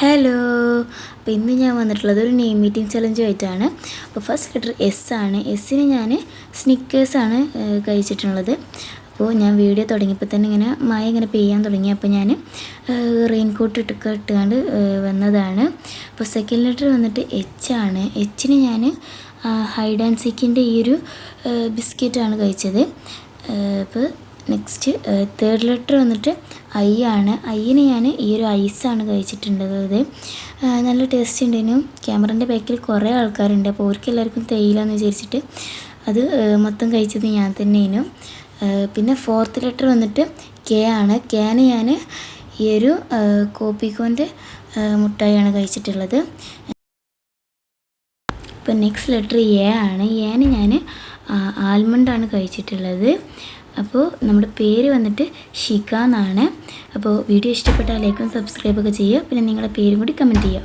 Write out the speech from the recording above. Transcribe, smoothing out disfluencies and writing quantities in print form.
Hello. അപ്പോൾ ഇന്ന് ഞാൻ വന്നിട്ടുള്ളത് ഒരു നെയിം മീറ്റിംഗ് ചലഞ്ചുമായിട്ടാണ്. അപ്പോൾ ഫസ്റ്റ് ലെറ്റർ എസ് ആണ്. എസ്സിന് ഞാൻ സ്നിക്കേഴ്സാണ് കഴിച്ചിട്ടുള്ളത്. അപ്പോൾ ഞാൻ വീഡിയോ തുടങ്ങിയപ്പോൾ തന്നെ ഇങ്ങനെ മഴ ഇങ്ങനെ പെയ്യാൻ തുടങ്ങി. അപ്പോൾ ഞാൻ റെയിൻകോട്ട് ഇട്ടുകൊണ്ട് വന്നതാണ്. അപ്പോൾ സെക്കൻഡ് ലെറ്റർ വന്നിട്ട് എച്ച് ആണ്. എച്ചിന് ഞാൻ ഹൈഡ് ആൻഡ് സീക്കിൻ്റെ ഈ ഒരു ബിസ്ക്കറ്റാണ് കഴിച്ചത്. അപ്പോൾ നെക്സ്റ്റ് തേർഡ് ലെറ്റർ വന്നിട്ട് ഐ ആണ്. ഐന് ഞാൻ ഈ ഒരു ഐസാണ് കഴിച്ചിട്ടുള്ളത്. നല്ല ടേസ്റ്റ് ഉണ്ടായിരുന്നു. ക്യാമറൻ്റെ ബാക്കിൽ കുറേ ആൾക്കാരുണ്ട്. അപ്പോൾ അവർക്ക് എല്ലാവർക്കും തേയിലാന്ന് വിചാരിച്ചിട്ട് അത് മൊത്തം കഴിച്ചത് ഞാൻ തന്നെയായിരുന്നു. പിന്നെ ഫോർത്ത് ലെറ്റർ വന്നിട്ട് കെ ആണ്. കേന് ഞാൻ ഈ ഒരു കോപ്പിക്കോൻ്റെ മുട്ടായിയാണ് കഴിച്ചിട്ടുള്ളത്. ഇപ്പോൾ നെക്സ്റ്റ് ലെറ്റർ എ ആണ്. ഏന് ഞാൻ ആൽമണ്ടാണ് കഴിച്ചിട്ടുള്ളത്. അപ്പോൾ നമ്മുടെ പേര് വന്നിട്ട് ഷിക എന്നാണ്. അപ്പോൾ വീഡിയോ ഇഷ്ടപ്പെട്ടാൽ ലൈക്കും സബ്സ്ക്രൈബൊക്കെ ചെയ്യുക. പിന്നെ നിങ്ങളുടെ പേരും കൂടി കമൻറ്റ് ചെയ്യുക.